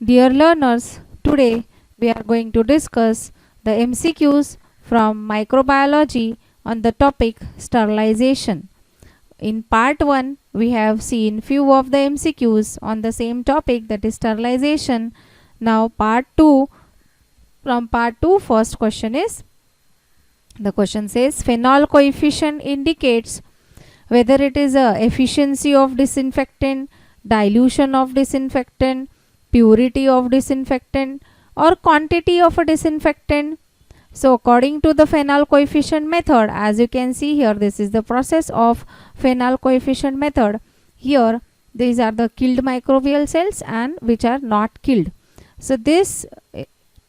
Dear learners, today we are going to discuss the MCQs from microbiology on the topic sterilization. In part 1, we have seen few of the MCQs on the same topic, that is sterilization. Now part 2, from part 2, first question is, the question says phenol coefficient indicates whether it is a efficiency of disinfectant, dilution of disinfectant, purity of disinfectant, or quantity of a disinfectant. So according to the phenol coefficient method, as you can see here, this is the process of phenol coefficient method. Here these are the killed microbial cells and which are not killed. So this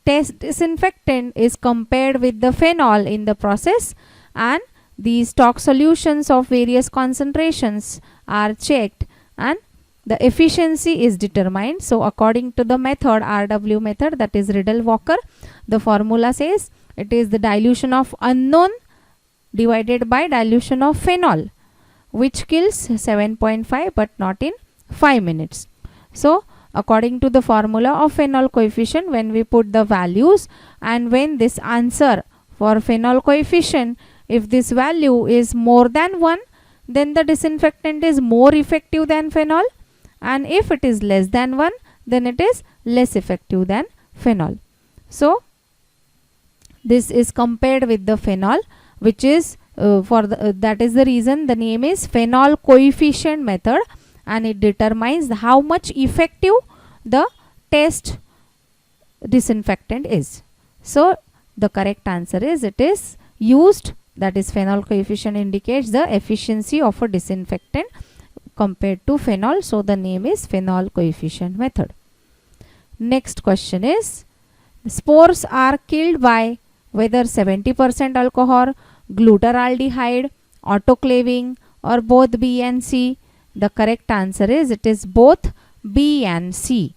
test disinfectant is compared with the phenol in the process, and these stock solutions of various concentrations are checked and the efficiency is determined. So according to the method, RW method, that is Riddle-Walker, the formula says it is the dilution of unknown divided by dilution of phenol, which kills 7.5 but not in 5 minutes. So according to the formula of phenol coefficient, when we put the values and when this answer for phenol coefficient, if this value is more than 1, then the disinfectant is more effective than phenol, and if it is less than 1, then it is less effective than phenol. So this is compared with the phenol, which is that is the reason the name is phenol coefficient method, and it determines how much effective the test disinfectant is. So the correct answer is, it is used, that is phenol coefficient indicates the efficiency of a disinfectant compared to phenol, so the name is phenol coefficient method. Next question is, spores are killed by whether 70% alcohol, glutaraldehyde, autoclaving, or both B and C. The correct answer is, it is both B and C.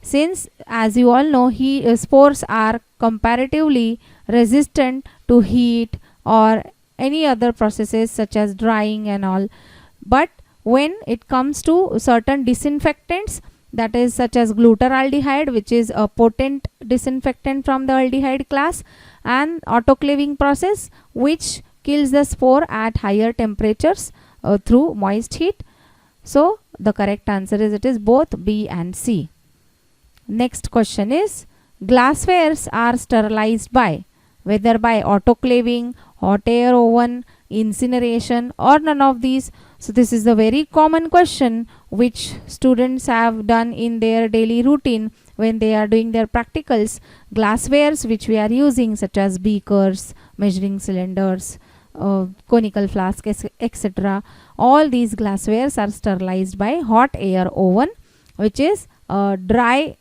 Since, as you all know, spores are comparatively resistant to heat or any other processes such as drying and all, but when it comes to certain disinfectants, that is such as glutaraldehyde, which is a potent disinfectant from the aldehyde class, and autoclaving process, which kills the spore at higher temperatures through moist heat. So the correct answer is, it is both B and C. Next question is, glasswares are sterilized by whether by autoclaving, hot air oven, incineration, or none of these. So this is a very common question which students have done in their daily routine when they are doing their practicals. Glasswares which we are using, such as beakers, measuring cylinders, conical flasks, etc., all these glasswares are sterilized by hot air oven, which is a dry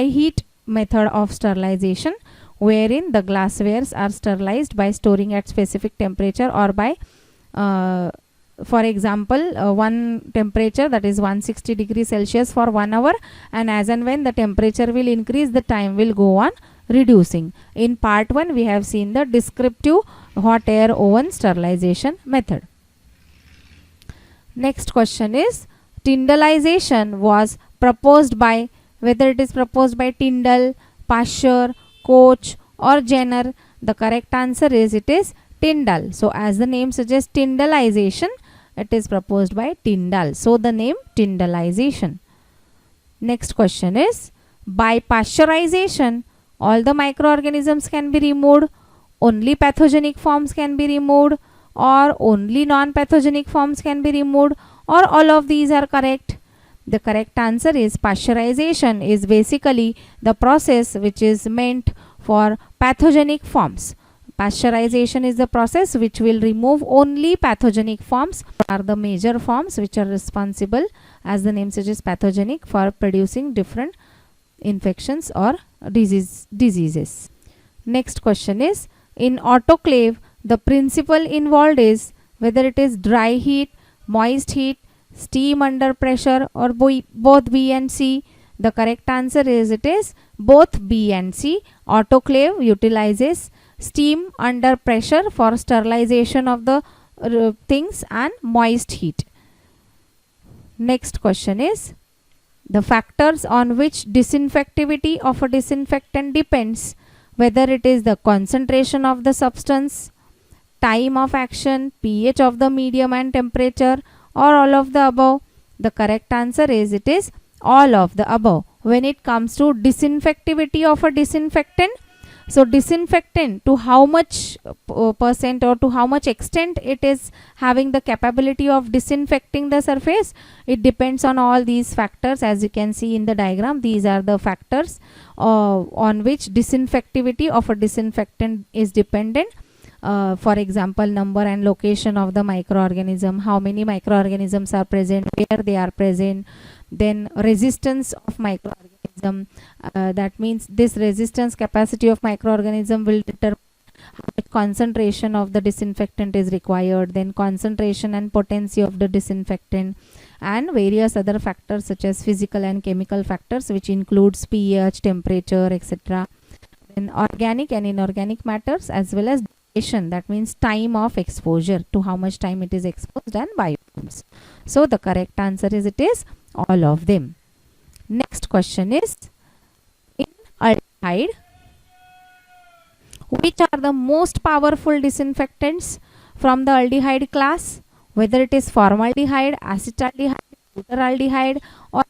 heat method of sterilization, wherein the glasswares are sterilized by storing at specific temperature or by for example, one temperature, that is 160 degrees Celsius for 1 hour, and as and when the temperature will increase, the time will go on reducing. In part 1 we have seen the descriptive hot air oven sterilization method. Next question is, Tyndallization was proposed by, whether it is proposed by Tyndall, Pasteur, Koch, or Jenner. The correct answer is, it is Tyndall. So as the name suggests, Tyndallization, it is proposed by Tyndall, so the name Tyndallization. Next question is, by pasteurization all the microorganisms can be removed, only pathogenic forms can be removed, or only non-pathogenic forms can be removed, or all of these are correct? The correct answer is, pasteurization is basically the process which is meant for pathogenic forms. Pasteurization is the process which will remove only pathogenic forms, are the major forms which are responsible, as the name suggests, pathogenic, for producing different infections or diseases. Next question is, in autoclave the principle involved is whether it is dry heat, moist heat, steam under pressure, or both B and C. The correct answer is, it is both B and C. Autoclave utilizes steam under pressure for sterilization of the things and moist heat. Next question is, The factors on which disinfectivity of a disinfectant depends, whether it is the concentration of the substance, time of action, pH of the medium and temperature, or all of the above. The correct answer is it is all of the above. When it comes to disinfectivity of a disinfectant, so disinfectant, to how much percent or to how much extent it is having the capability of disinfecting the surface, it depends on all these factors. As you can see in the diagram, these are the factors on which disinfectivity of a disinfectant is dependent. For example, number and location of the microorganism, how many microorganisms are present, where they are present, then resistance of microorganism, that means this resistance capacity of microorganism will determine how much concentration of the disinfectant is required, then concentration and potency of the disinfectant, and various other factors such as physical and chemical factors, which includes pH, temperature, etc. Then organic and inorganic matters, as well as duration, that means time of exposure, to how much time it is exposed, and biomes. So the correct answer is it is all of them. Next question is, in aldehyde, which are the most powerful disinfectants from the aldehyde class, whether it is formaldehyde, acetaldehyde, butyraldehyde, or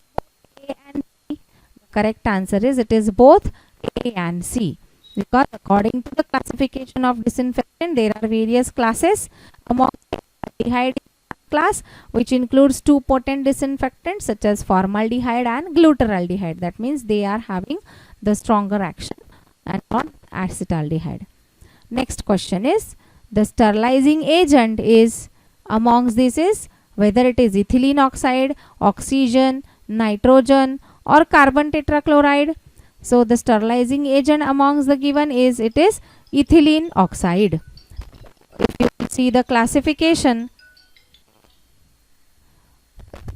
A and C? The correct answer is it is both A and C, because according to the classification of disinfectant, there are various classes. Among aldehyde class, which includes two potent disinfectants such as formaldehyde and glutaraldehyde. That means they are having the stronger action and not acetaldehyde. Next question is, the sterilizing agent is amongst this is whether it is ethylene oxide, oxygen, nitrogen, or carbon tetrachloride. So the sterilizing agent amongst the given is it is ethylene oxide. If you see the classification,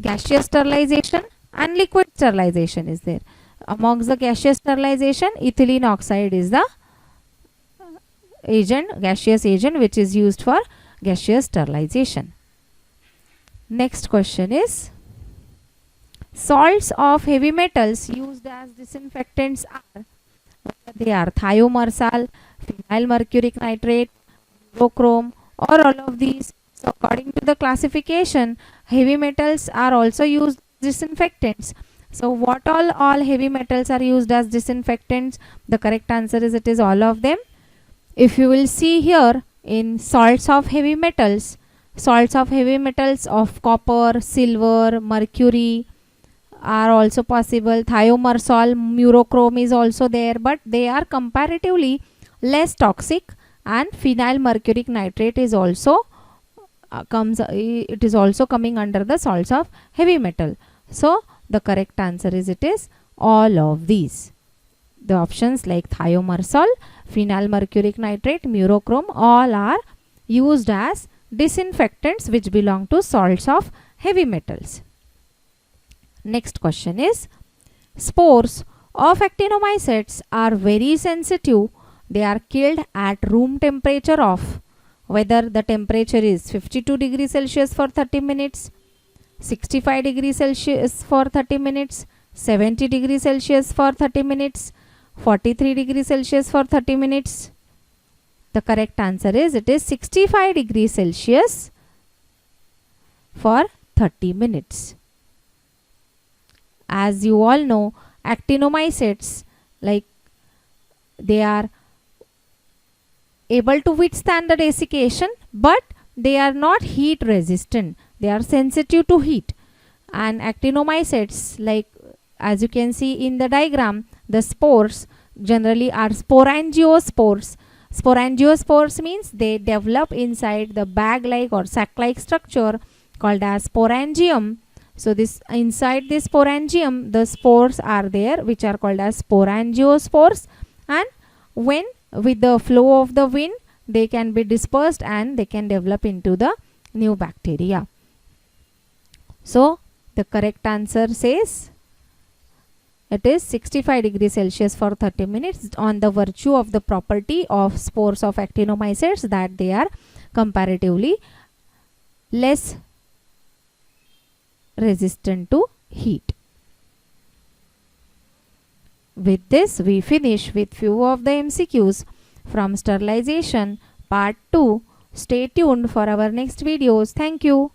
gaseous sterilization and liquid sterilization is there. Amongst the gaseous sterilization, ethylene oxide is the agent, gaseous agent, which is used for gaseous sterilization. Next question is, salts of heavy metals used as disinfectants are, they are thiomersal, phenyl mercuric nitrate, chrome, or all of these. So according to the classification, heavy metals are also used as disinfectants. So what all heavy metals are used as disinfectants? The correct answer is it is all of them. If you will see here in salts of heavy metals of copper, silver, mercury are also possible. Thiomersal, murochrome is also there, but they are comparatively less toxic, and phenyl mercuric nitrate is also coming under the salts of heavy metal. So the correct answer is it is all of these. The options like thiomersal, phenyl mercuric nitrate, murochrome, all are used as disinfectants which belong to salts of heavy metals. Next question is, spores of actinomycetes are very sensitive. They are killed at room temperature of, whether the temperature is 52 degrees Celsius for 30 minutes, 65 degrees Celsius for 30 minutes, 70 degrees Celsius for 30 minutes, 43 degrees Celsius for 30 minutes. The correct answer is it is 65 degrees Celsius for 30 minutes. As you all know, actinomycetes, like, they are able to withstand the desiccation, but they are not heat resistant. They are sensitive to heat. And actinomycetes, like as you can see in the diagram, the spores generally are sporangiospores. Sporangiospores means they develop inside the bag-like or sac-like structure called as sporangium. So this inside this sporangium, the spores are there, which are called as sporangiospores, and when with the flow of the wind, they can be dispersed and they can develop into the new bacteria. So the correct answer says it is 65 degrees Celsius for 30 minutes on the virtue of the property of spores of actinomycetes that they are comparatively less resistant to heat. With this, we finish with few of the MCQs from sterilization part 2. Stay tuned for our next videos. Thank you.